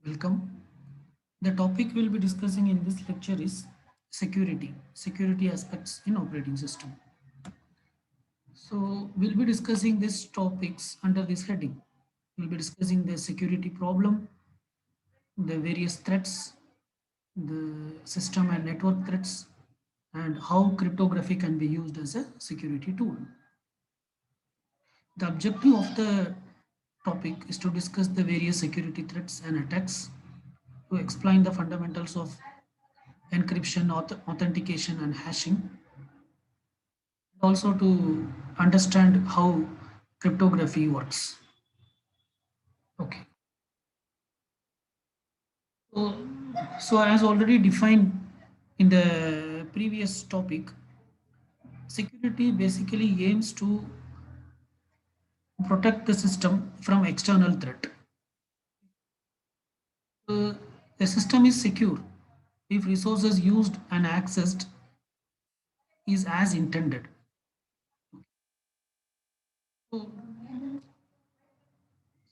Welcome. The topic we'll be discussing in this lecture is security aspects in operating system. So we'll be discussing these topics under this heading. We'll be discussing the security problem, the various threats, the system and network threats, and how cryptography can be used as a security tool. The objective of the topic is to discuss the various security threats and attacks, to explain the fundamentals of encryption, authentication, and hashing, also to understand how cryptography works. Okay. So, so as already defined in the previous topic, security basically aims to protect the system from external threat. The system is secure if resources used and accessed is as intended. So,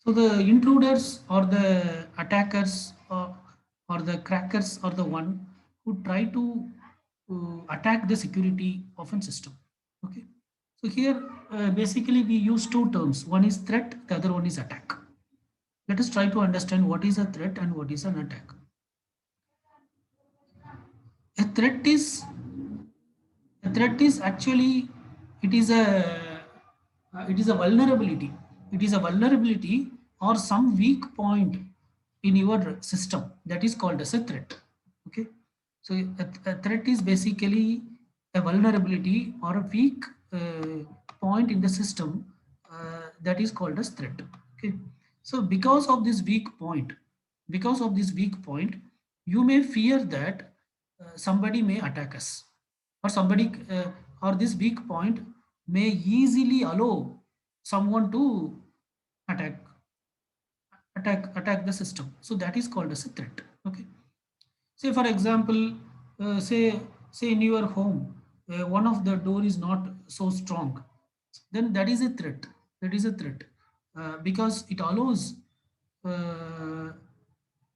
so the intruders or the attackers or the crackers are the one who try to attack the security of a system. Okay. So here basically we use two terms. One is threat, the other one is attack. Let us try to understand what is a threat and what is an attack. A threat is a threat is actually it is a vulnerability. It is a vulnerability or some weak point in your system that is called as a threat. Okay, so a threat is basically a vulnerability or a weak point in the system that is called as threat. Okay, so because of this weak point, you may fear that somebody may attack us, or somebody or this weak point may easily allow someone to attack attack the system. So that is called as a threat. Okay, say for example, say in your home, one of the door is not so strong, then that is a threat. That is a threat because it allows uh,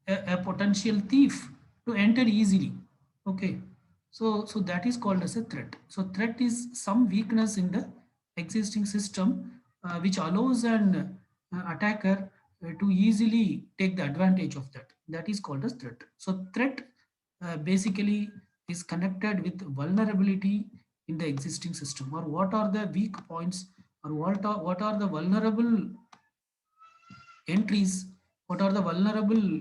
a potential thief to enter easily. Okay, so that is called as a threat. So threat is some weakness in the existing system which allows an attacker to easily take the advantage of that. That is called as threat. So threat basically is connected with vulnerability in the existing system, or what are the weak points, or what are the vulnerable entries, what are the vulnerable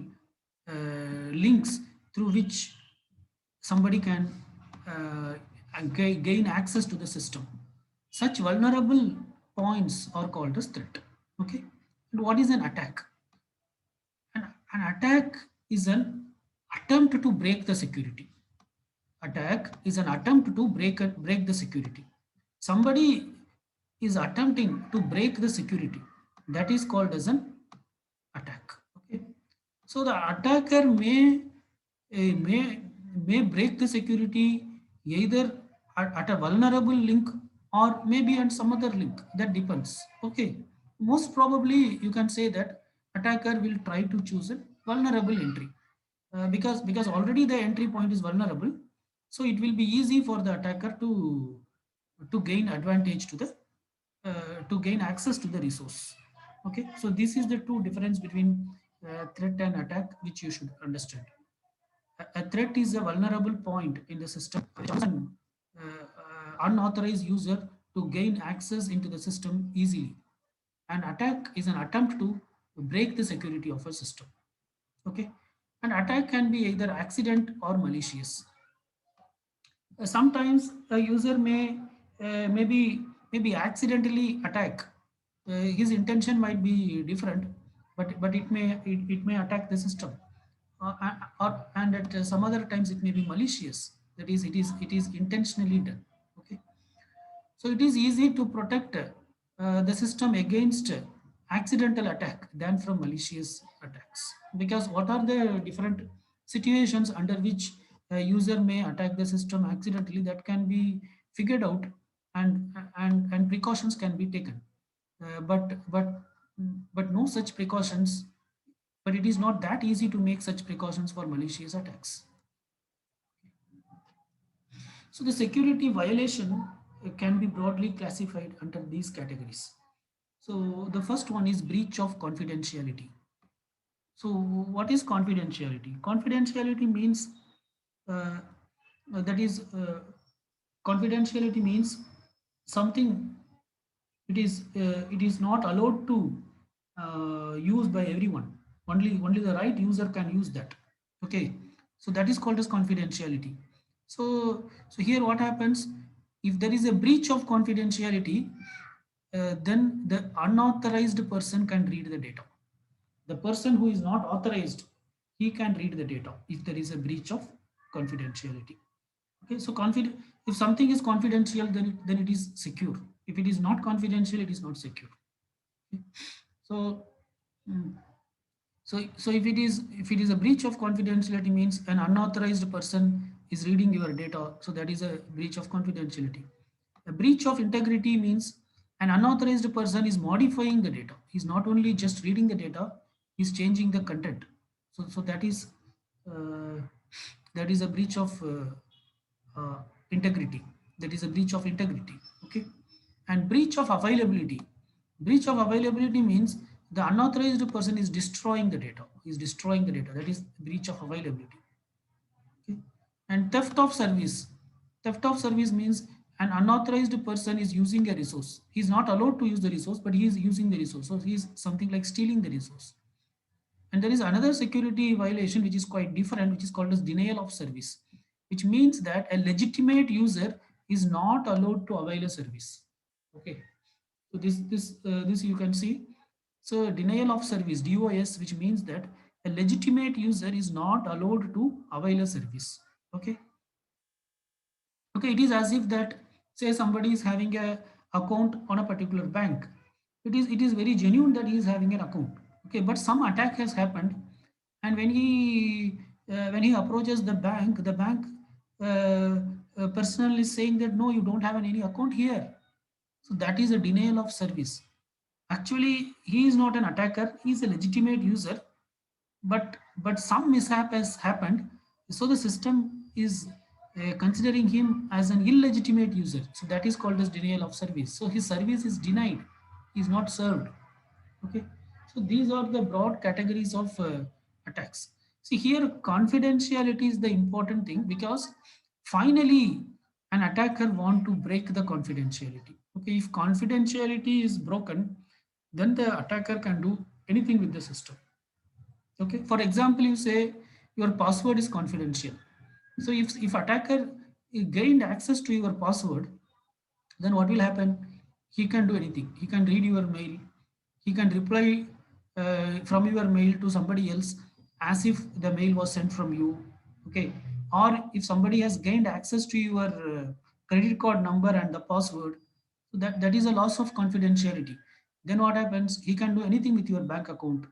links through which somebody can gain access to the system. Such vulnerable points are called as threat. Okay, and what is an attack? An attack is an attempt to break the security. Attack is an attempt to break the security. Somebody is attempting to break the security. That is called as an attack. Okay, so the attacker may break the security either at a vulnerable link or maybe at some other link. That depends. Okay, most probably you can say that attacker will try to choose a vulnerable entry because already the entry point is vulnerable, so it will be easy for the attacker to gain advantage to gain access to the resource. Okay, so this is the two difference between threat and attack which you should understand. A threat is a vulnerable point in the system which allows an unauthorized user to gain access into the system easily. An attack is an attempt to break the security of a system. Okay, an attack can be either accident or malicious. Sometimes a user maybe accidentally attack. His intention might be different, but it may attack the system, or and at some other times it may be malicious. That is, it is intentionally done. Okay, so it is easy to protect the system against accidental attack than from malicious attacks. Because what are the different situations under which a user may attack the system accidentally, that can be figured out, and precautions can be taken. But no such precautions but it is not that easy to make such precautions for malicious attacks. So the security violation can be broadly classified under these categories. So the first one is breach of confidentiality. So what is confidentiality? Confidentiality means uh, that is confidentiality means something it is not allowed to use by everyone. Only the right user can use that. Okay, so that is called as confidentiality. So here what happens if there is a breach of confidentiality, then the unauthorized person can read the data. The person who is not authorized, he can read the data if there is a breach of confidentiality. Okay, so if something is confidential, then it is secure. If it is not confidential, it is not secure. Okay. So mm, so if it is a breach of confidentiality means an unauthorized person is reading your data, so that is a breach of confidentiality. A breach of integrity means an unauthorized person is modifying the data. He's not only just reading the data, he's changing the content. So uh, that is a breach of integrity. That is a breach of integrity. Okay, and breach of availability. Breach of availability means the unauthorized person is destroying the data. Is destroying the data. That is breach of availability. Okay. And theft of service. Theft of service means an unauthorized person is using a resource. He is not allowed to use the resource, but he is using the resource. So he is something like stealing the resource. And there is another security violation which is quite different, which is called as denial of service, which means that a legitimate user is not allowed to avail a service. Okay. So this you can see. So denial of service (DOS), which means that a legitimate user is not allowed to avail a service. Okay. Okay, it is as if that say somebody is having a account on a particular bank. It is very genuine that he is having an account. Okay, but some attack has happened, and when he approaches the bank personnel is saying that no, you don't have any account here. So that is a denial of service. Actually, he is not an attacker; he is a legitimate user, but some mishap has happened, so the system is considering him as an illegitimate user, so that is called as denial of service. So his service is denied, he is not served. Okay, so these are the broad categories of attacks. See here, confidentiality is the important thing, because finally an attacker want to break the confidentiality. Okay, if confidentiality is broken, then the attacker can do anything with the system. Okay, for example, you say your password is confidential. So if attacker gained access to your password, then what will happen? He can do anything. He can read your mail, he can reply from your mail to somebody else as if the mail was sent from you. Okay, or if somebody has gained access to your credit card number and the password, so that is a loss of confidentiality. Then what happens? He can do anything with your bank account,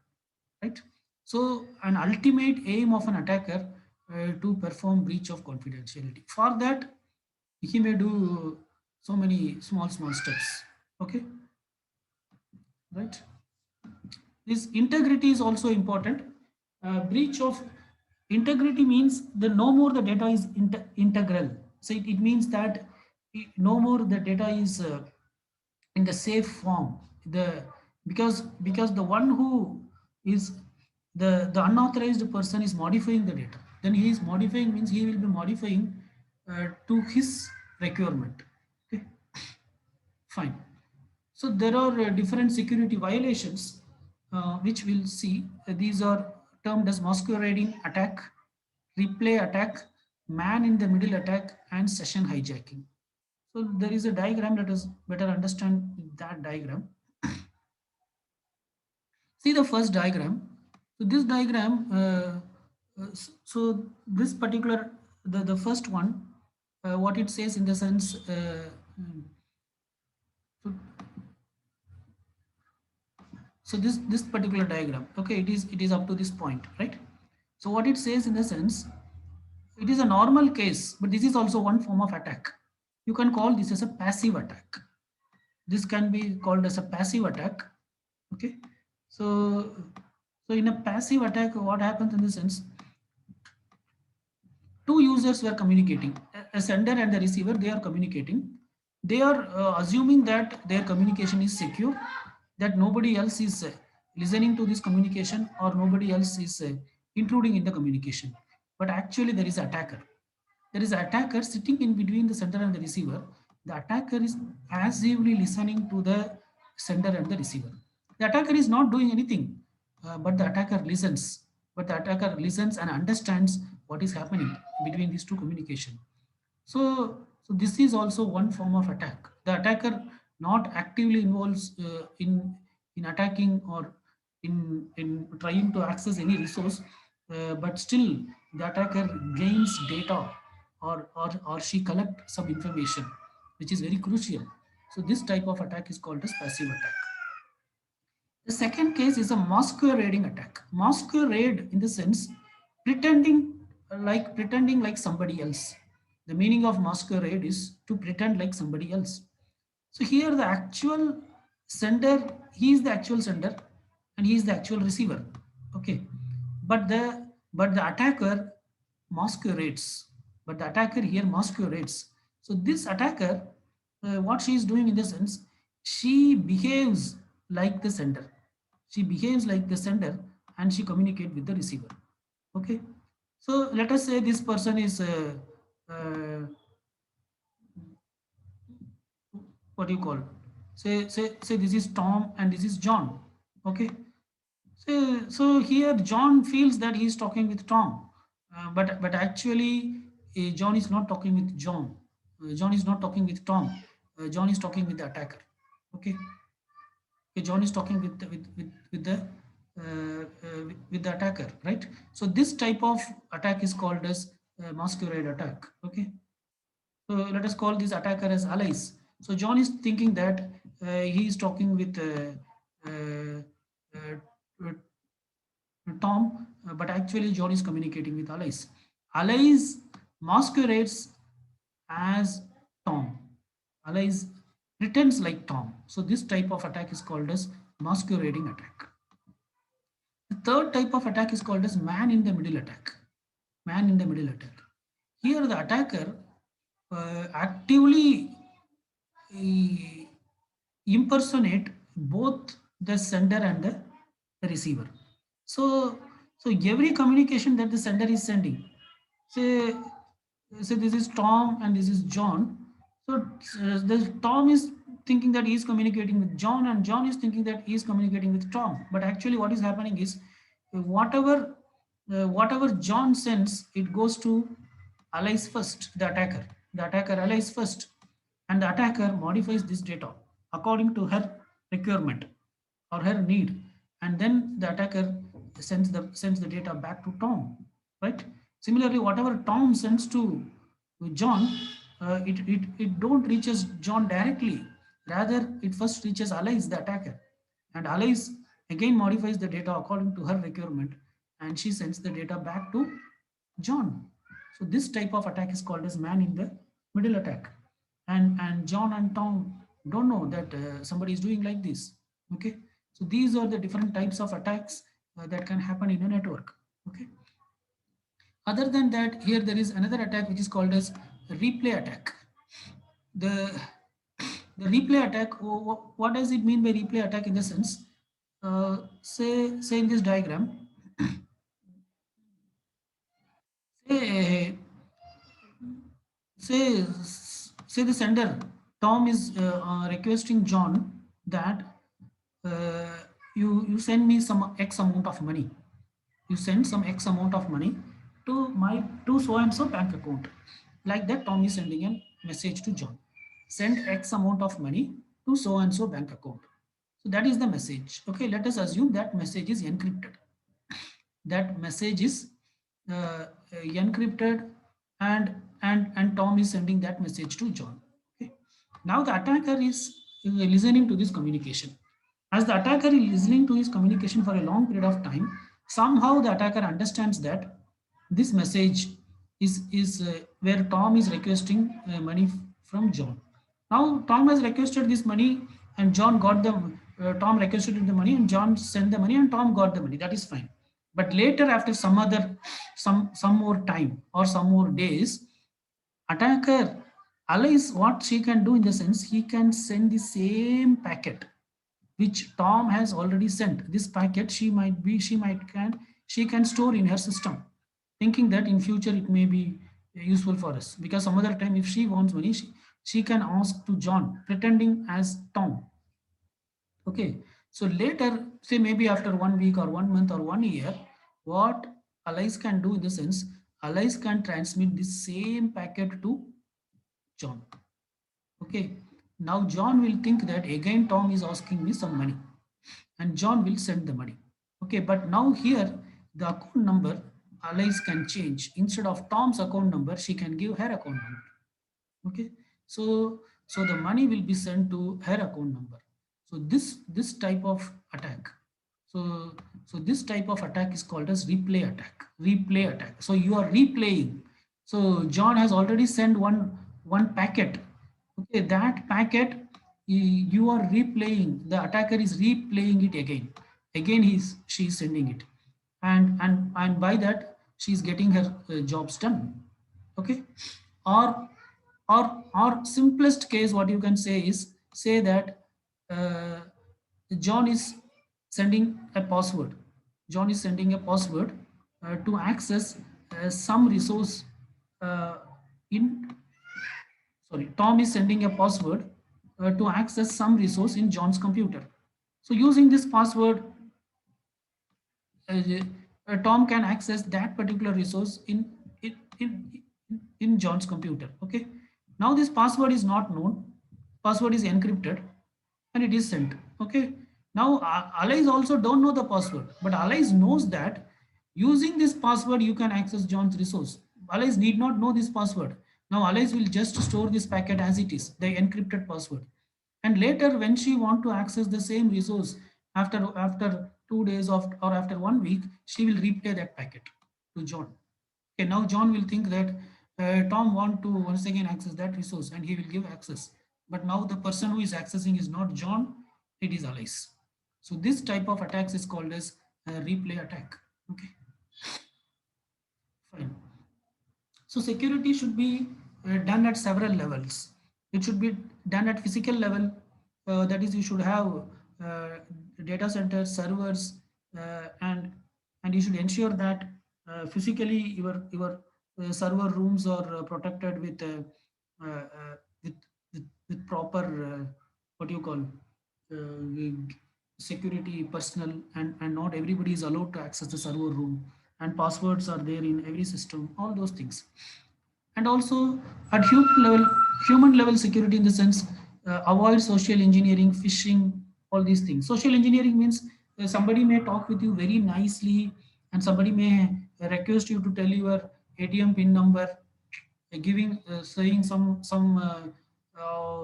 right? So an ultimate aim of an attacker to perform breach of confidentiality. For that, he may do so many small steps. Okay, right? This integrity is also important. Breach of integrity means the no more the data is integral. So it means that no more the data is in the safe form. The because the one who is the unauthorized person is modifying the data. Then he is modifying means he will be modifying to his requirement. Okay, fine. So there are different security violations which we'll see. These are termed as masquerading attack, replay attack, man in the middle attack, and session hijacking. So there is a diagram. Let us better understand that diagram. See the first diagram. So this diagram, so this particular, the first one, what it says in the sense, so so this particular diagram, okay, it is up to this point, right? So what it says in the sense, it is a normal case, but this is also one form of attack. You can call this as a passive attack. This can be called as a passive attack. Okay, so So in a passive attack, what happens in the sense, two users were communicating, a sender and the receiver, they are communicating. They are assuming that their communication is secure, that nobody else is listening to this communication, or nobody else is intruding in the communication. But actually there is an attacker. There is an attacker sitting in between the sender and the receiver. The attacker is passively listening to the sender and the receiver. The attacker is not doing anything, but the attacker listens. But the attacker listens and understands what is happening between these two communication. So this is also one form of attack. The attacker not actively involves in attacking, or in trying to access any resource, but still the attacker gains data, or she collect some information, which is very crucial. So this type of attack is called as passive attack. The second case is a masquerading attack. Masquerade in the sense pretending like somebody else. The meaning of masquerade is to pretend like somebody else. So here the actual sender, he is the actual sender and he is the actual receiver. Okay. But the attacker masquerades. But the attacker here masquerades. So this attacker, what she is doing in the sense, she behaves like the sender. She behaves like the sender and she communicates with the receiver. Okay. So let us say this person is uh, what do you call? Say this is Tom and this is John. Okay. So here John feels that he is talking with Tom, but actually John is not talking with John. John is not talking with Tom. John is talking with the attacker. Okay. Okay, John is talking with the attacker, right? So this type of attack is called as masquerade attack. Okay. So let us call this attacker as allies. So John is thinking that he is talking with uh, Tom, but actually John is communicating with allies. Allies masquerades as Tom. Allies pretends like Tom. So this type of attack is called as masquerading attack. The third type of attack is called as man in the middle attack. Man in the middle attack. Here the attacker actively uh, impersonate both the sender and the receiver. So every communication that the sender is sending, say say this is Tom and this is John. So the Tom is thinking that he is communicating with John, and John is thinking that he is communicating with Tom. But actually, what is happening is whatever John sends, it goes to allies first, the attacker. The attacker allies first, and the attacker modifies this data according to her requirement or her need, and then the attacker sends the data back to Tom, right? Similarly, whatever Tom sends to John, it don't reaches John directly. Rather, it first reaches allies, the attacker, and allies again modifies the data according to her requirement, and she sends the data back to John. So this type of attack is called as man in the middle attack, and John and Tom don't know that somebody is doing like this. Okay, so these are the different types of attacks that can happen in a network. Okay. Other than that, here there is another attack which is called as replay attack. The the replay attack. What does it mean by replay attack? In the sense, say in this diagram, say say say the sender Tom is requesting John that you send me some X amount of money. You send some X amount of money to so and so bank account. Like that, Tom is sending a message to John. Send X amount of money to so and so bank account. So that is the message. Okay, let us assume that message is encrypted. That message is encrypted, and Tom is sending that message to John. Okay. Now the attacker is listening to this communication. As the attacker is listening to his communication for a long period of time, somehow the attacker understands that this message is where Tom is requesting money from John. Now Tom has requested this money and John got the Tom requested the money and John sent the money and Tom got the money. That is fine. But later, after some more time or some more days, attacker Alice, what she can do in the sense, he can send the same packet which Tom has already sent. This packet she can store in her system, thinking that in future it may be useful for us. Because some other time, if she wants money, she can ask to John, pretending as Tom. Okay. So later, say maybe after 1 week or 1 month or 1 year, what Alice can do in the sense, Alice can transmit the same packet to John. Okay. Now John will think that again Tom is asking me some money and John will send the money. Okay, but now here the account number Alice can change. Instead of Tom's account number, she can give her account number. Okay, so the money will be sent to her account number. So this type of attack. So so this type of attack is called as replay attack. Replay attack. So you are replaying. So John has already sent one packet. Okay, that packet you are replaying. The attacker is replaying it again. Again, she is sending it, and by that she is getting her jobs done. Okay, or or simplest case, what you can say is, say that uh, John is sending a password. John is sending a password to access some resource uh, in sorry, Tom is sending a password to access some resource in John's computer. So using this password, uh, Tom can access that particular resource in, in in John's computer. Okay. Now this password is not known. Password is encrypted, and it is sent. Okay. Now allies also don't know the password, but allies knows that using this password you can access John's resource. Allies need not know this password. Now allies will just store this packet as it is, the encrypted password, and later when she want to access the same resource after 2 days of or after 1 week, she will replay that packet to John. Okay, now John will think that Tom want to once again access that resource and he will give access. But now the person who is accessing is not John, it is Alice. So this type of attacks is called as replay attack. Okay, fine. So security should be done at several levels. It should be done at physical level. That is, you should have uh, data centers, servers, and you should ensure that physically your server rooms are protected uh, uh, with, with proper what you call security personnel, and not everybody is allowed to access the server room, and passwords are there in every system, all those things. And also at human level security in the sense, avoid social engineering, phishing, all these things. Social engineering means somebody may talk with you very nicely, and somebody may request you to tell your ATM pin number, giving saying some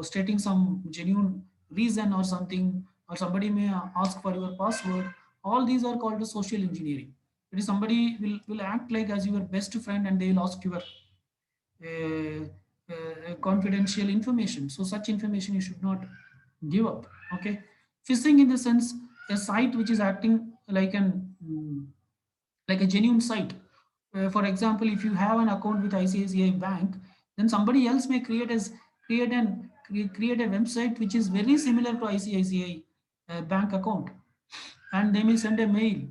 stating some genuine reason or something, or somebody may ask for your password. All these are called as social engineering. It is somebody will act like as your best friend and they will ask your confidential information. So such information you should not give up. Okay, phishing in the sense, a site which is acting like a genuine site. For example, if you have an account with ICICI Bank, then somebody else may create a website which is very similar to ICICI bank account, and they may send a mail,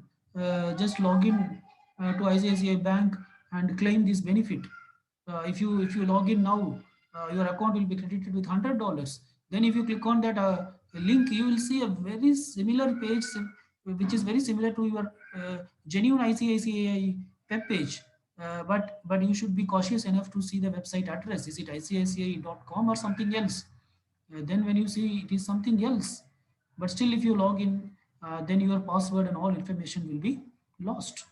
just log in to ICICI Bank and claim this benefit. If you log in now, your account will be credited with $100. Then if you click on that link, you will see a very similar page, which is very similar to your genuine ICICI web page. But you should be cautious enough to see the website address. Is it ICICI.com or something else? Then when you see it is something else, but still if you log in, then your password and all information will be lost,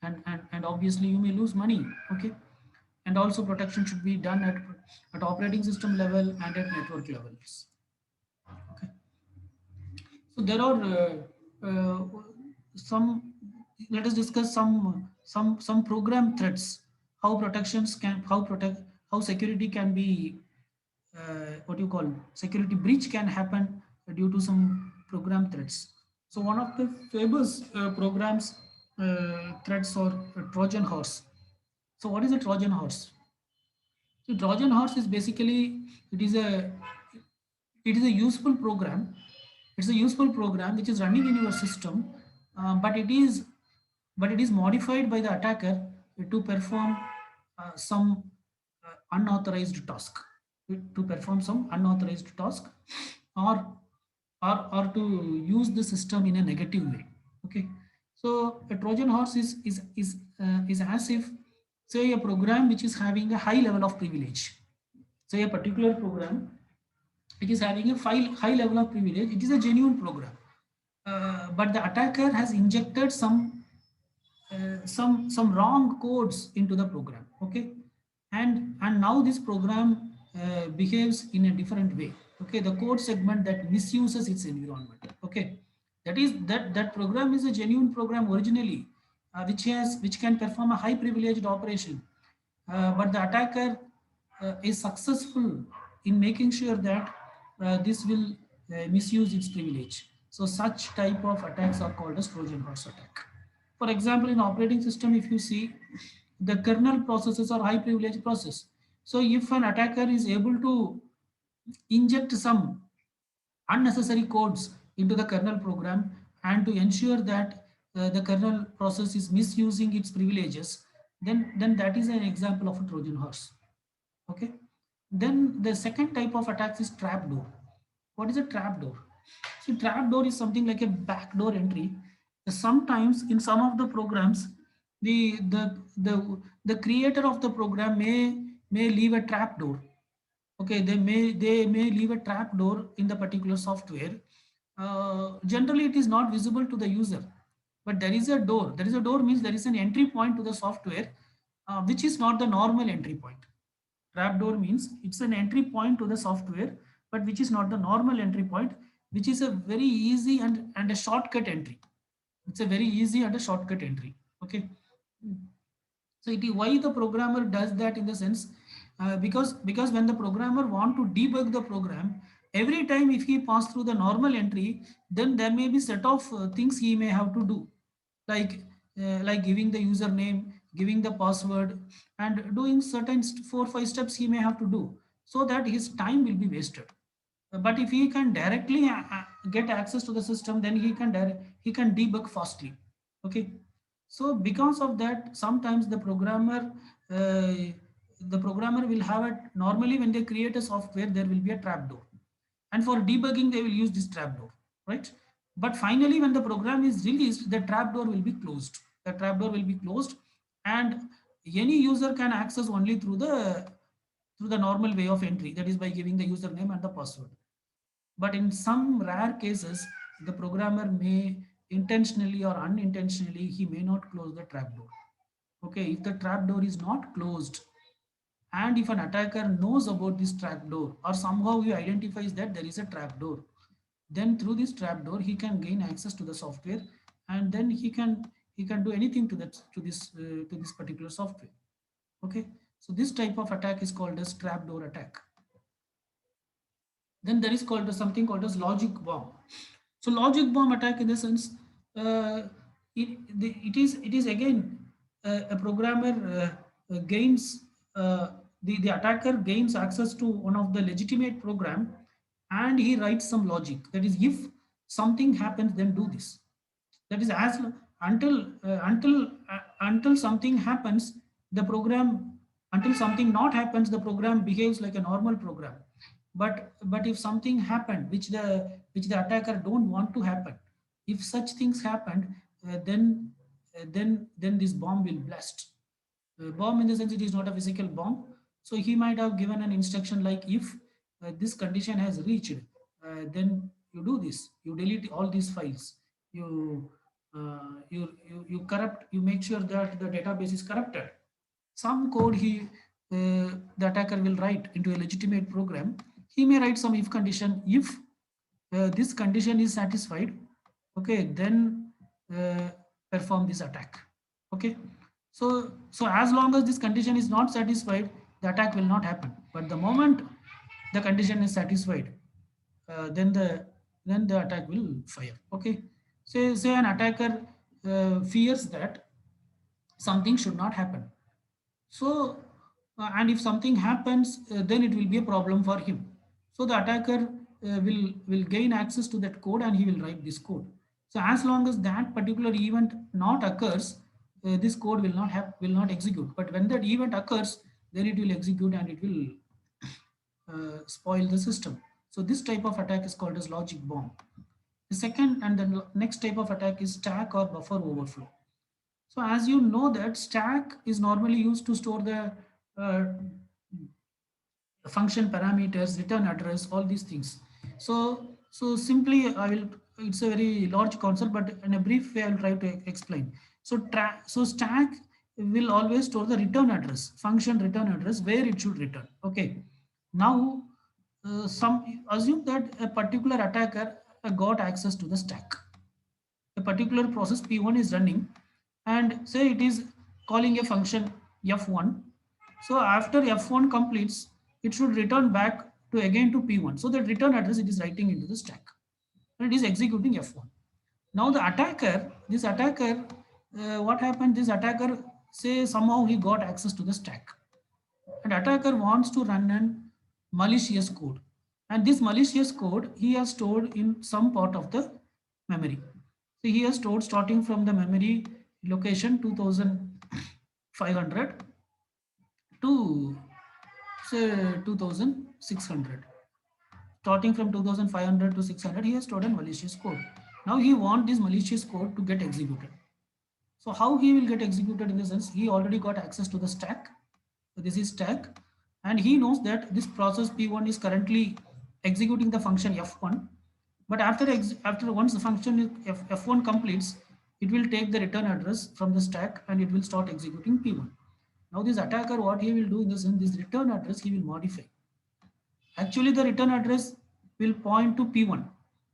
and obviously you may lose money. Okay, and also protection should be done at operating system level and at network levels. Okay, so there are some. Let us discuss some program threats. How security can be what you call security breach can happen due to some program threats. So one of the famous programs threats or Trojan horse. So what is a Trojan horse? So Trojan horse is basically it is a it is a useful program. It's a useful program which is running in your system, but it is modified by the attacker to perform some unauthorized task, to perform some unauthorized task, or or to use the system in a negative way. Okay, so a Trojan horse is as if, say, a program which is having a high level of privilege. Say a particular program which is having a high level of privilege, it is a genuine program, but the attacker has injected some wrong codes into the program. Okay, and now this program behaves in a different way. Okay, the code segment that misuses its environment. Okay, that program is a genuine program originally, which can perform a high privileged operation, but the attacker is successful in making sure that this will misuse its privilege. So such type of attacks are called as Trojan horse attack. For example, in operating system, if you see, the kernel processes are high privilege process. So if an attacker is able to inject some unnecessary codes into the kernel program and to ensure that the kernel process is misusing its privileges, then that is an example of a Trojan horse. Okay, then the second type of attacks is trapdoor. What is a trapdoor? So trapdoor is something like a backdoor entry. Sometimes in some of the programs, the creator of the program may leave a trapdoor. Okay, they may leave a trapdoor in the particular software. Generally it is not visible to the user, but there is a door. There is a door means there is an entry point to the software, which is not the normal entry point. Trapdoor means it's an entry point to the software, but which is not the normal entry point, which is a very easy and a shortcut entry. It's a very easy and a shortcut entry. Okay, so it is why the programmer does that, in the sense, because when the programmer want to debug the program, every time if he pass through the normal entry, then there may be set of things he may have to do, like giving the username, giving the password, and doing certain 4 5 steps he may have to do, so that his time will be wasted. But if he can directly get access to the system, then he can debug fastly. Okay, so because of that, sometimes uh, the programmer will have it. Normally when they create a software, there will be a trapdoor, and for debugging they will use this trapdoor, right? But finally when the program is released, the trapdoor will be closed. The trapdoor will be closed, and any user can access only through the normal way of entry, that is by giving the username and the password. But in some rare cases, the programmer may intentionally or unintentionally, he may not close the trapdoor. Okay, if the trapdoor is not closed, and if an attacker knows about this trapdoor, or somehow he identifies that there is a trapdoor, then through this trapdoor he can gain access to the software, and then he can do anything to this particular software. Okay, so this type of attack is called as trapdoor attack. Then there is called something called as logic bomb. So logic bomb attack, in the sense, uh, it is again a programmer gains the attacker gains access to one of the legitimate program, and he writes some logic, that is, if something happens, then do this. That is, until something happens, the program until something not happens, the program behaves like a normal program. But if something happened which the attacker don't want to happen, if such things happened, then this bomb will blast. Bomb, in the sense, it is not a physical bomb. So he might have given an instruction like, if this condition has reached, then you do this, you delete all these files, you corrupt, you make sure that the database is corrupted. Some code the attacker will write into a legitimate program. He may write some if condition. If this condition is satisfied, okay, then uh, perform this attack. Okay, so as long as this condition is not satisfied, the attack will not happen. But the moment the condition is satisfied, then then the attack will fire. Okay, say an attacker fears that something should not happen. So, and if something happens, then it will be a problem for him. So the attacker will gain access to that code and he will write this code. So as long as that particular event not occurs, this code will not execute. But when that event occurs, then it will execute and it will spoil the system. So this type of attack is called as logic bomb. The second and the next type of attack is stack or buffer overflow. So as you know that stack is normally used to store the uh, function parameters, return address, all these things. So simply I will, it's a very large concept, but in a brief way I will try to explain. So stack will always store the return address, function return address where it should return. Okay. Now some assume that a particular attacker got access to the stack. A particular process P1 is running and say it is calling a function F1. So after F1 completes, it should return back to again to P1. So that return address it is writing into the stack and it is executing F1. Now the attacker, this attacker, what happened? This attacker say somehow he got access to the stack and attacker wants to run an malicious code, and this malicious code he has stored in some part of the memory. So he has stored starting from the memory location 2500 to say 2600. Starting from 2500 to 600 he has stored a malicious code. Now he wants this malicious code to get executed. So how he will get executed in the sense he already got access to the stack. So this is stack, and he knows that this process P1 is currently executing the function F1. But after once the function F1 completes, it will take the return address from the stack and it will start executing P1. Now this attacker, what he will do in the sense this return address he will modify. Actually, the return address will point to P1.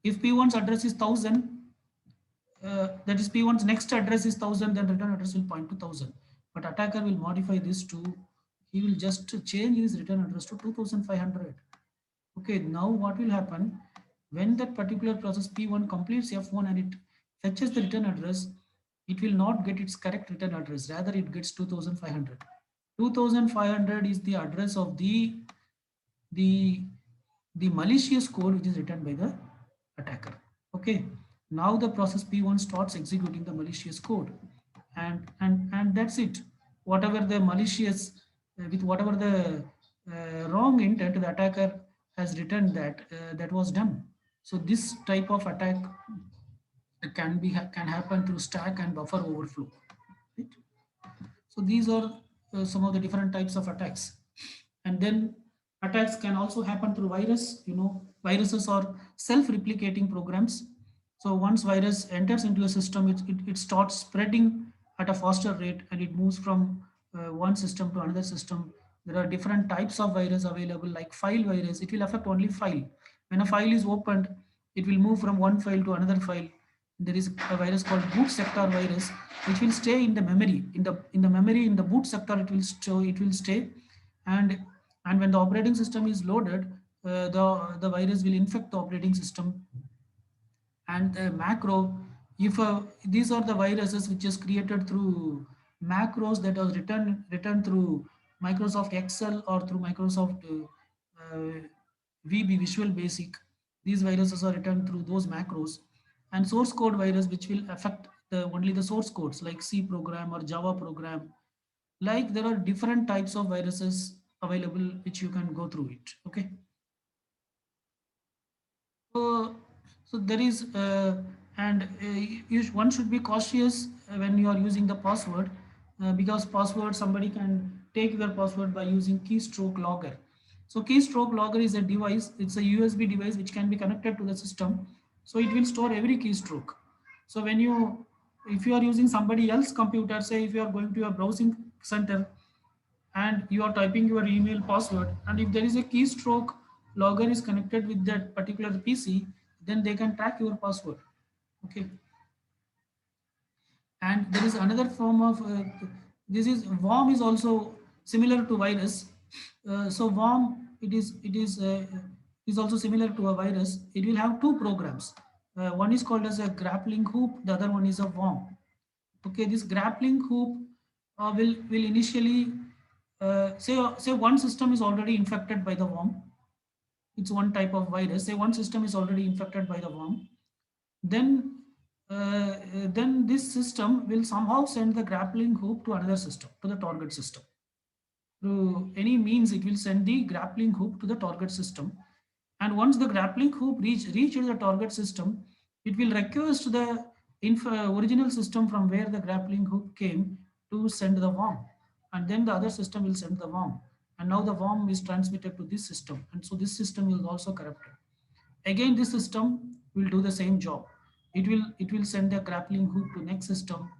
If P1's address is 1000, that is P1's next address is 1000, then return address will point to 1000. But attacker will modify this to, he will just change his return address to 2500. Okay, now what will happen when that particular process P1 completes F1 and it fetches the return address, it will not get its correct return address, rather it gets 2500. 2500 is the address of the the malicious code which is written by the attacker. Okay, now the process P1 starts executing the malicious code, and that's it. Whatever the malicious with whatever the wrong intent the attacker has written, that was done. So this type of attack can happen through stack and buffer overflow, right? So these are some of the different types of attacks. And then attacks can also happen through virus. You know, viruses are self-replicating programs. So once virus enters into a system, it starts spreading at a faster rate and it moves from one system to another system. There are different types of virus available, like file virus. It will affect only file. When a file is opened, it will move from one file to another file. There is a virus called boot sector virus, which will stay in the memory. In the memory in the boot sector, it will stay, and when the operating system is loaded, the virus will infect the operating system. And the macro, if these are the viruses which is created through macros that was written through Microsoft Excel or through Microsoft VB Visual Basic. These viruses are written through those macros, and source code virus which will affect the only the source codes like C program or Java program. Like there are different types of viruses available which you can go through it. Okay. So, so there is, and one should be cautious when you are using the password, because password somebody can take your password by using keystroke logger. So keystroke logger is a device. It's a USB device which can be connected to the system. So it will store every keystroke. So if you are using somebody else computer, say if you are going to your browsing center and you are typing your email password, and if there is a keystroke logger is connected with that particular PC, then they can track your password. Okay. And there is another form of this is worm is also similar to virus. So worm, it is is also similar to a virus. It will have two programs. One is called as a grappling hook, the other one is a worm. Okay, this grappling hook will initially say one system is already infected by the worm. It's one type of virus. Say one system is already infected by the worm, then then this system will somehow send the grappling hook to another system, to the target system. Through any means, it will send the grappling hook to the target system. And once the grappling hook reaches the target system, it will request the original system from where the grappling hook came to send the worm. And then the other system will send the worm. And now the worm is transmitted to this system. And so this system is also corrupted. Again, this system will do the same job. It will send the grappling hook to next system,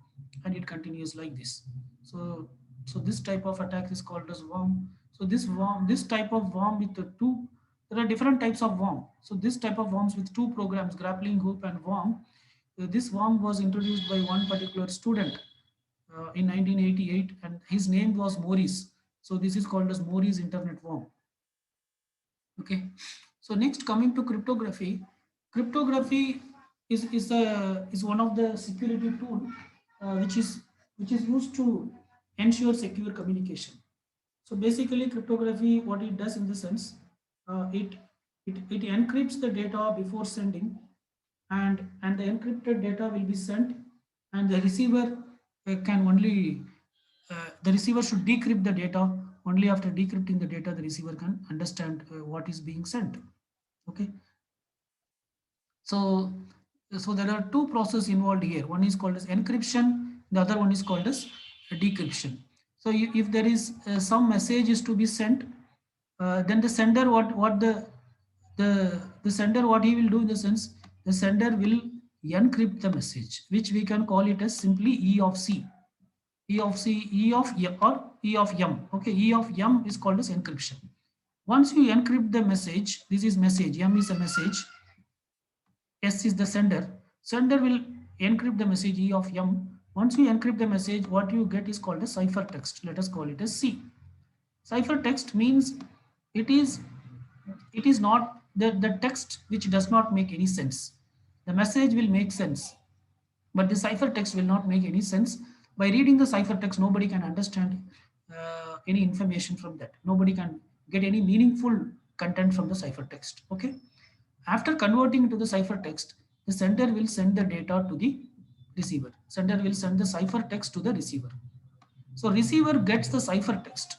and it continues like this. So this type of attack is called as worm. So this type of worm with the two, there are different types of worm. So this type of worms with two programs, grappling hook and worm, this worm was introduced by one particular student in 1988, and his name was Maurice. So this is called as Maurice internet worm. Okay, so next, coming to cryptography. Cryptography is one of the security tool which is used to ensure secure communication. So basically, cryptography, what it does in the sense, it encrypts the data before sending, and the encrypted data will be sent, and the receiver can only the receiver should decrypt the data. Only after decrypting the data, the receiver can understand what is being sent. Okay, so there are two processes involved here. One is called as encryption, the other one is called as decryption. So if there is some message is to be sent, then the sender, the sender, what he will do in the sense, the sender will encrypt the message, which we can call it as simply E of C. E of C, E of Y, or E of M. Okay, E of M is called as encryption. Once you encrypt the message, this is message, M is a message, S is the sender. Sender will encrypt the message E of M. Once you encrypt the message, what you get is called a ciphertext. Let us call it as C. Ciphertext means it is it is not the text which does not make any sense. The message will make sense, but the ciphertext will not make any sense. By reading the ciphertext, nobody can understand any information from that. Nobody can get any meaningful content from the ciphertext. Okay. After converting into the ciphertext, the sender will send the data to the receiver. Sender will send the ciphertext to the receiver. So receiver gets the ciphertext.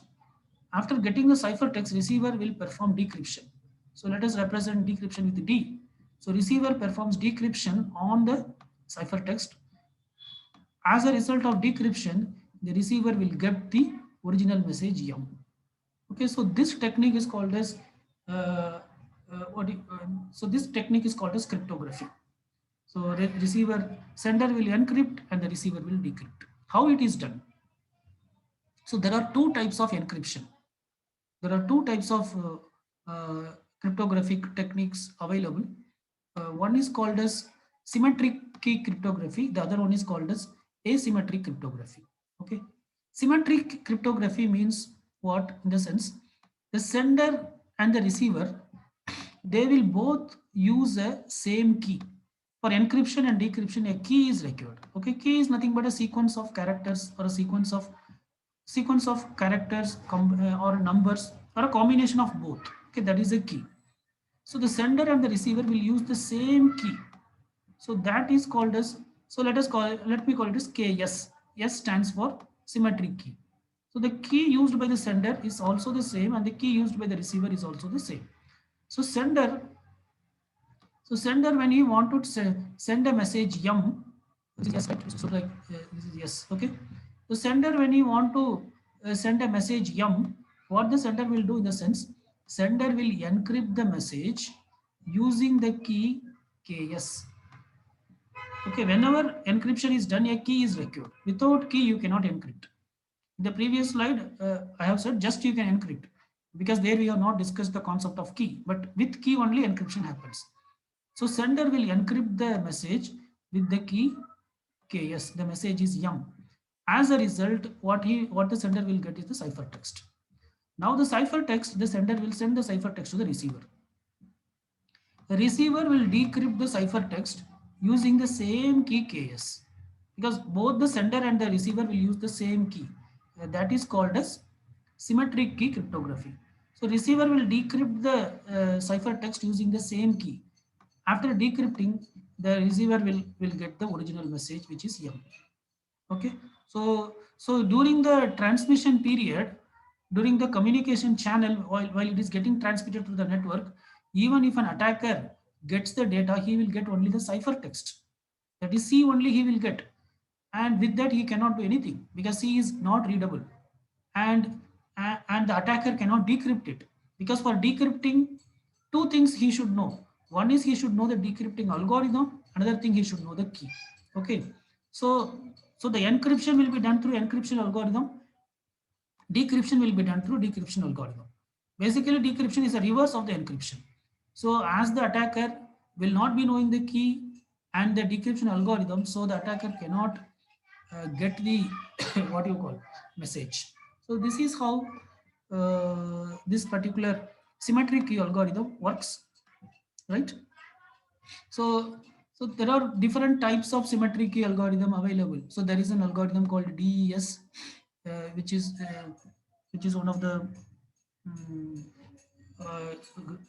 After getting the ciphertext, receiver will perform decryption. So let us represent decryption with D. So receiver performs decryption on the ciphertext. As a result of decryption, the receiver will get the original message M. Okay, so this technique is called as so this technique is called as cryptography. So receiver, sender will encrypt and the receiver will decrypt. How it is done? So there are two types of encryption. There are two types of cryptographic techniques available. One is called as symmetric key cryptography. The other one is called as asymmetric cryptography. Okay. Symmetric cryptography means what? In the sense, the sender and the receiver, they will both use a same key. For encryption and decryption, a key is required. Okay, key is nothing but a sequence of characters, or a sequence of characters or numbers, or a combination of both. Okay, that is a key. So the sender and the receiver will use the same key. So that is called as, so let me call it as KS. S stands for symmetric key. So the key used by the sender is also the same, and the key used by the receiver is also the same. So sender, when you want to send a message M, this is yes, right? So like this is yes, okay. So sender, when you want to send a message M, what the sender will do in the sense, sender will encrypt the message using the key KS. Okay, whenever encryption is done, a key is required. Without key, you cannot encrypt. In the previous slide, I have said just you can encrypt, because there we have not discussed the concept of key, but with key only encryption happens. So sender will encrypt the message with the key KS. The message is M. As a result, what the sender will get is the ciphertext. Now the ciphertext, the sender will send the ciphertext to the receiver. A receiver will decrypt the ciphertext using the same key KS, because both the sender and the receiver will use the same key. That is called as symmetric key cryptography. So receiver will decrypt the ciphertext using the same key. After decrypting, the receiver will get the original message, which is M. Okay, so during the transmission period, during the communication channel, while it is getting transmitted through the network, even if an attacker gets the data, he will get only the ciphertext. That is C only he will get, and with that he cannot do anything because C is not readable, and and the attacker cannot decrypt it, because for decrypting, two things he should know. One is he should know the decrypting algorithm, another thing he should know the key. Okay, so so the encryption will be done through encryption algorithm, decryption will be done through decryption algorithm. Basically decryption is a reverse of the encryption. So as the attacker will not be knowing the key and the decryption algorithm, so the attacker cannot get the what you call message. So this is how this particular symmetric key algorithm works, right? So so there are different types of symmetric key algorithm available. So there is an algorithm called DES, which is one of the mm, uh,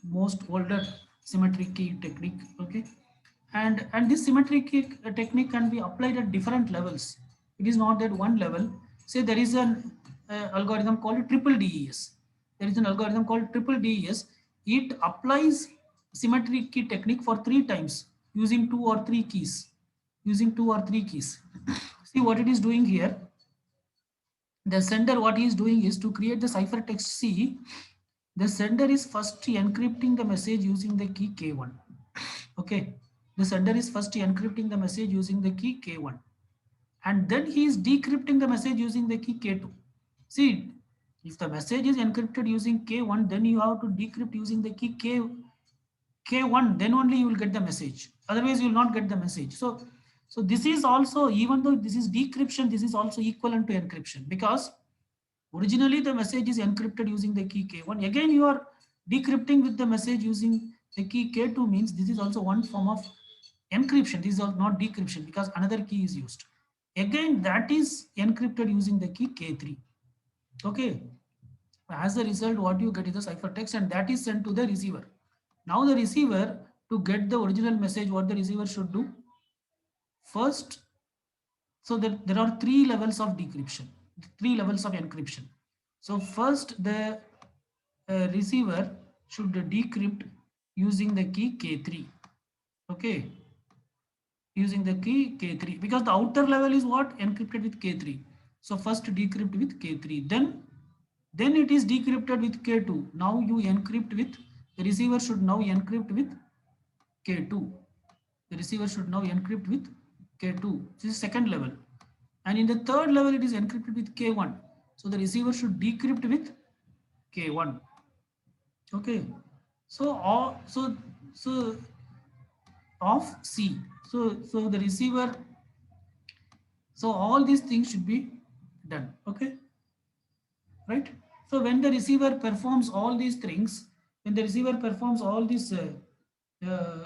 most older symmetric key technique. Okay, and this symmetric key technique can be applied at different levels. It is not that one level. Say there is an algorithm called triple DES. There is an algorithm called triple DES. It applies symmetric key technique for 3 times using 2 or 3 keys. Using 2 or 3 keys. See what it is doing here. The sender, what he is doing is to create the ciphertext C. The sender is first encrypting the message using the key K1. Okay, the sender is first encrypting the message using the key K1, and then he is decrypting the message using the key K2. See, if the message is encrypted using K1, then you have to decrypt using the key K1, then only you will get the message. Otherwise, you will not get the message. So this is also, even though this is decryption, this is also equivalent to encryption, because originally the message is encrypted using the key K1. Again, you are decrypting with the message using the key K2, means this is also one form of encryption. This is not decryption because another key is used. Again, that is encrypted using the key K3. Okay. As a result, what you get is the ciphertext, and that is sent to the receiver. Now the receiver, to get the original message, what the receiver should do? First, so there are 3 levels of decryption, 3 levels of encryption. So first the receiver should decrypt using the key K3. Okay, using the key K3, because the outer level is what? Encrypted with K3. So first decrypt with K3, then it is decrypted with K2. Now you encrypt with, the receiver should now encrypt with K2. The receiver should now encrypt with K2. This is second level. And in the third level, it is encrypted with K1. So the receiver should decrypt with K1. Okay. So all so of C. So the receiver. So all these things should be done. Okay. Right. So when the receiver performs all these things, when the receiver performs all these uh,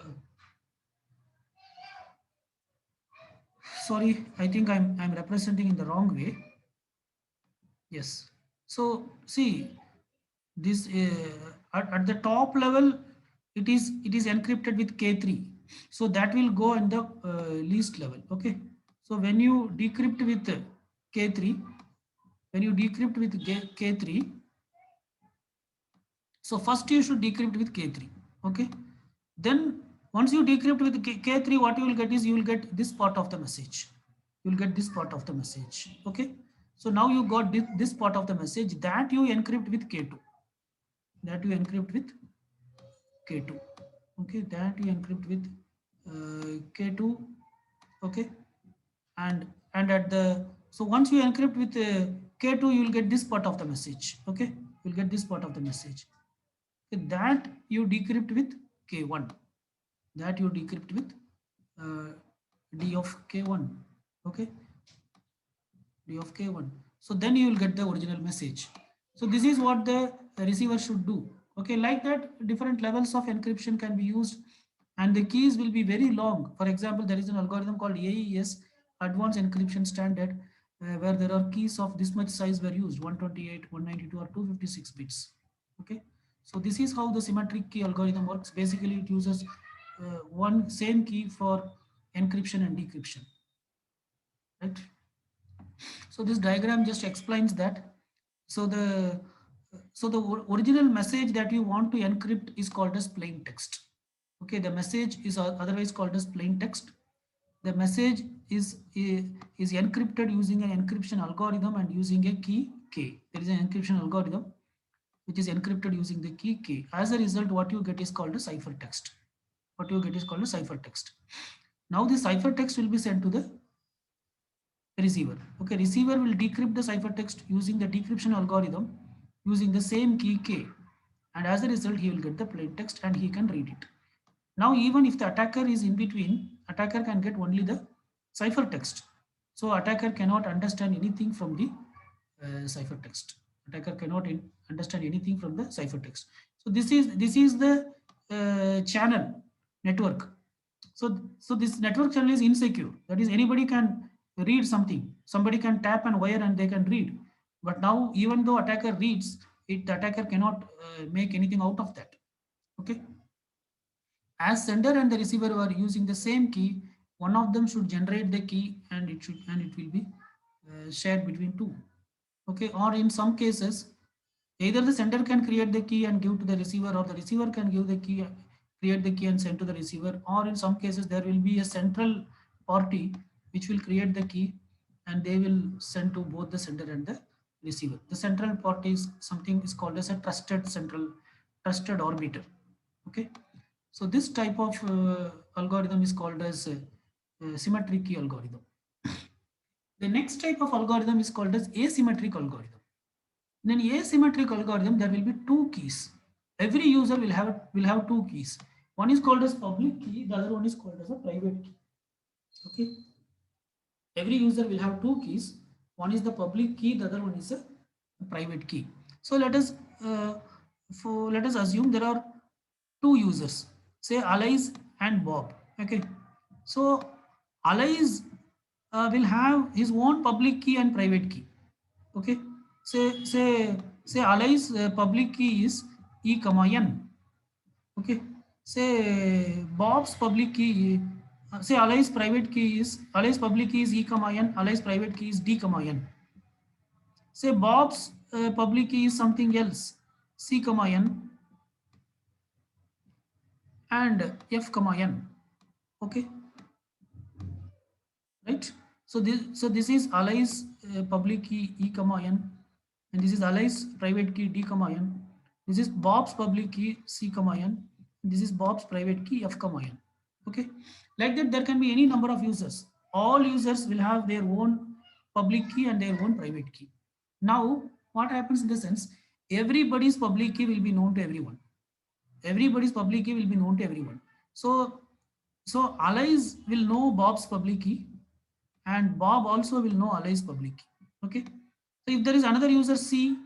sorry, I think I'm representing in the wrong way. Yes. So see this at the top level, it is encrypted with K3. So that will go in the least level. Okay. So when you decrypt with K3, when you decrypt with K3, so first you should decrypt with K3. Okay. Then once you decrypt with K3, what you will get is you will get this part of the message. You will get this part of the message. Okay. So now you got this part of the message that you encrypt with K2. That you encrypt with K2. Okay. That you encrypt with K2. Okay. And at the, so once you encrypt with K2, you will get this part of the message. Okay. You will get this part of the message. Okay. That you decrypt with K1. That you decrypt with uh, d of K1. Okay, d of K1. So then you will get the original message. So this is what the receiver should do. Okay, like that different levels of encryption can be used and the keys will be very long. For example, there is an algorithm called AES, Advanced Encryption Standard, where there are keys of this much size were used, 128, 192, or 256 bits. Okay, so this is how the symmetric key algorithm works. Basically, it uses one same key for encryption and decryption, right? So this diagram just explains that. So the original message that you want to encrypt is called as plain text. Okay, the message is otherwise called as plain text. The message is encrypted using an encryption algorithm and using a key K. There is an encryption algorithm which is encrypted using the key K. As a result, what you get is called a ciphertext. What you get is called a ciphertext. Now the ciphertext will be sent to the receiver. Okay, receiver will decrypt the ciphertext using the decryption algorithm using the same key K, and as a result he will get the plain text and he can read it. Now even if the attacker is in between, attacker can get only the ciphertext. So attacker cannot understand anything from the ciphertext. Attacker cannot understand anything from the ciphertext. So this is the channel network. So this network channel is insecure. That is, anybody can read something. Somebody can tap and wire and they can read. But now, even though attacker reads, the attacker cannot make anything out of that. Okay. As sender and the receiver are using the same key, one of them should generate the key and it will be shared between two. Okay. Or in some cases, either the sender can create the key and give to the receiver, or the receiver can give the key, create the key and send to the receiver, or in some cases there will be a central party which will create the key and they will send to both the sender and the receiver. The central party is something is called as a trusted arbiter. Okay, so this type of algorithm is called as symmetric key algorithm. The next type of algorithm is called as asymmetric algorithm. In an asymmetric algorithm, there will be two keys. Every user will have two keys. One is called as public key, the other one is called as a private key. Okay. Every user will have two keys. One is the public key, the other one is a private key. So uh, let us assume there are two users, say Alice and Bob. Okay. So Alice will have his own public key and private key. Okay, say Ali's public key is E comma N. Okay, say Bob's public key, say Ali's public key is E comma N, Ali's private key is D comma N. Say Bob's public key is something else, C comma N and F comma N. Okay, right? So this is Ali's public key E comma N, and this is Ali's private key D comma N. This is Bob's public key C comma N. This is Bob's private key F comma N. Okay, like that there can be any number of users. All users will have their own public key and their own private key. Now, what happens in the sense, everybody's public key will be known to everyone. Everybody's public key will be known to everyone. So allies will know Bob's public key and Bob also will know allies public key. Okay. So if there is another user C,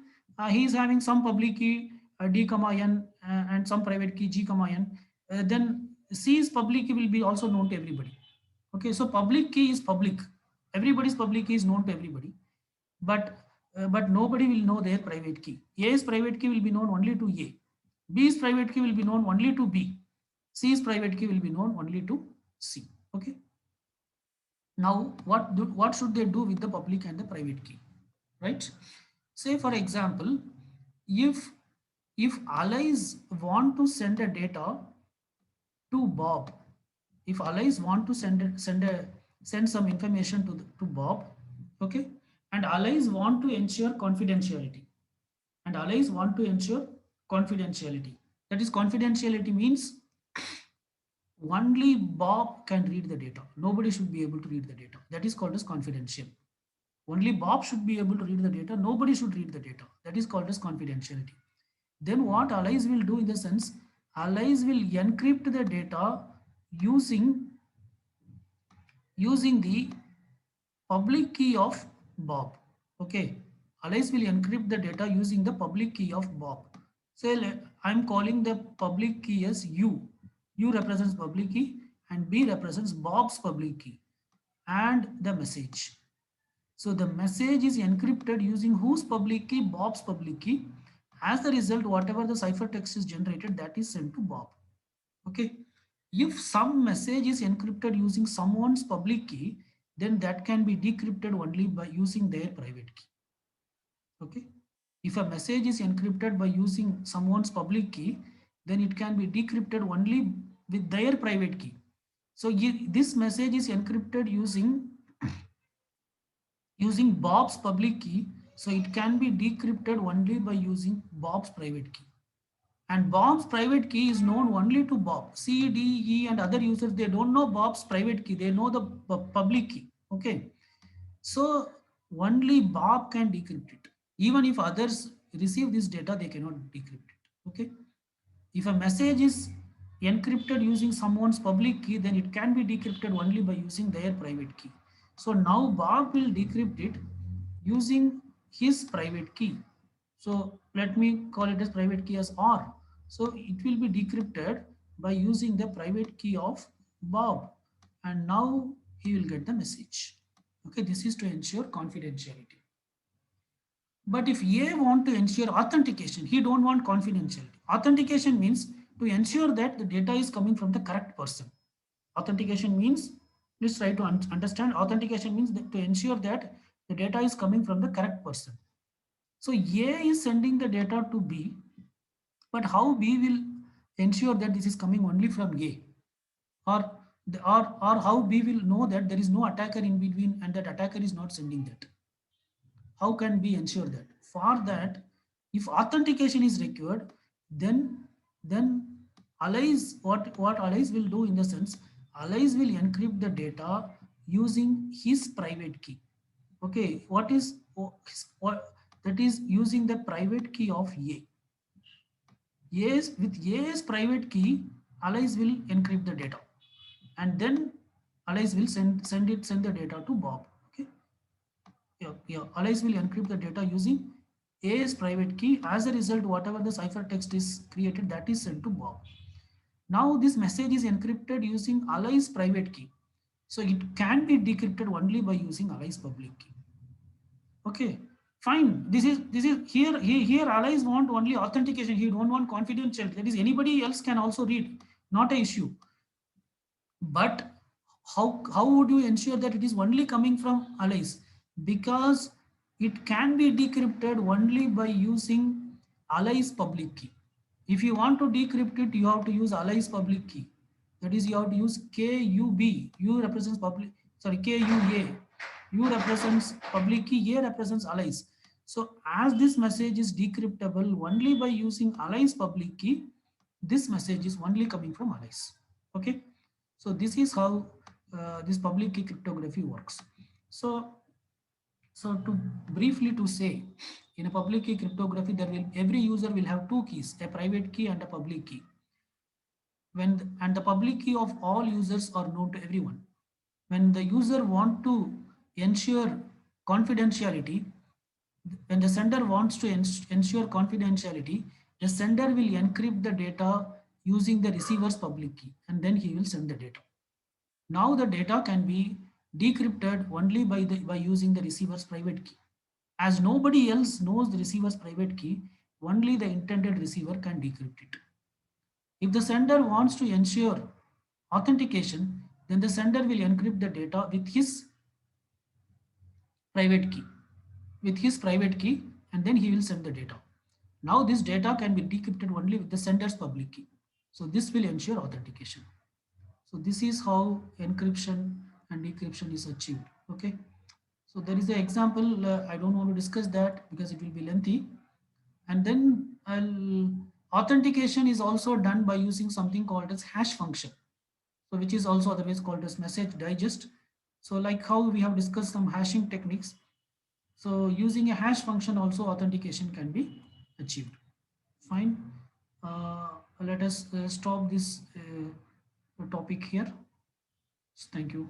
he is having some public key D comma N and some private key G comma N, then C's public key will be also known to everybody. Okay. So public key is public. Everybody's public key is known to everybody, but nobody will know their private key. A's private key will be known only to A. B's private key will be known only to B. C's private key will be known only to C. Okay. Now, what should they do with the public and the private key? Right? Say for example, if if allies want to send a data to Bob, if allies want to send some information to Bob, okay, and allies want to ensure confidentiality, and allies want to ensure confidentiality. That is, confidentiality means only Bob can read the data. Nobody should be able to read the data. That is called as confidential. Only Bob should be able to read the data. Nobody should read the data. That is called as confidentiality. Then what allies will do in the sense, allies will encrypt the data using the public key of Bob. Okay. Allies will encrypt the data using the public key of Bob. Say I'm calling the public key as U. U represents public key and B represents Bob's public key and the message. So the message is encrypted using whose public key? Bob's public key. As the result, whatever the ciphertext is generated, that is sent to Bob. Okay. If some message is encrypted using someone's public key, then that can be decrypted only by using their private key. Okay. If a message is encrypted by using someone's public key, then it can be decrypted only with their private key. So this message is encrypted using Bob's public key, so it can be decrypted only by using Bob's private key. And Bob's private key is known only to Bob. C, D, E, and other users, they don't know Bob's private key. They know the public key. Okay. So only Bob can decrypt it. Even if others receive this data, they cannot decrypt it. Okay. If a message is encrypted using someone's public key, then it can be decrypted only by using their private key. So now Bob will decrypt it using his private key. So let me call it as private key as R. So it will be decrypted by using the private key of Bob. And now he will get the message. Okay, this is to ensure confidentiality. But if A want to ensure authentication, he don't want confidentiality. Authentication means to ensure that the data is coming from the correct person. Authentication means, please try to understand, authentication means that to ensure that the data is coming from the correct person. So A is sending the data to B, but how B will ensure that this is coming only from A? Or, or how B will know that there is no attacker in between and that attacker is not sending that? How can we ensure that? For that, if authentication is required, then allies, what allies will do in the sense, allies will encrypt the data using his private key. Okay, what that is using the private key of A. A's with A's private key, allies will encrypt the data, and then allies will send the data to Bob. Okay, yeah, allies will encrypt the data using A's private key. As a result, whatever the ciphertext is created, that is sent to Bob. Now this message is encrypted using allies private key. So it can be decrypted only by using allies public key. Okay, fine. Here allies want only authentication. He don't want confidential. That is anybody else can also read. Not a issue. But how would you ensure that it is only coming from allies? Because it can be decrypted only by using allies public key. If you want to decrypt it, you have to use allies public key. That is, you have to use KUB. U represents public, sorry, KUA. U represents public key, A represents allies. So as this message is decryptable only by using allies public key, this message is only coming from allies. Okay. So this is how this public key cryptography works. So, so to briefly to say, in a public key cryptography, every user will have two keys, a private key and a public key. And the public key of all users are known to everyone. When the user want to ensure confidentiality, when the sender wants to ensure confidentiality, the sender will encrypt the data using the receiver's public key, and then he will send the data. Now the data can be decrypted only by using the receiver's private key. As nobody else knows the receiver's private key, only the intended receiver can decrypt it. If the sender wants to ensure authentication, then the sender will encrypt the data with his private key, and then he will send the data. Now this data can be decrypted only with the sender's public key. So this will ensure authentication. So this is how encryption and decryption is achieved. Okay. So there is an example. I don't want to discuss that because it will be lengthy. And then authentication is also done by using something called as hash function. So which is also otherwise called as message digest. So like how we have discussed some hashing techniques. So using a hash function also authentication can be achieved. Fine. Let us stop this topic here. Thank you.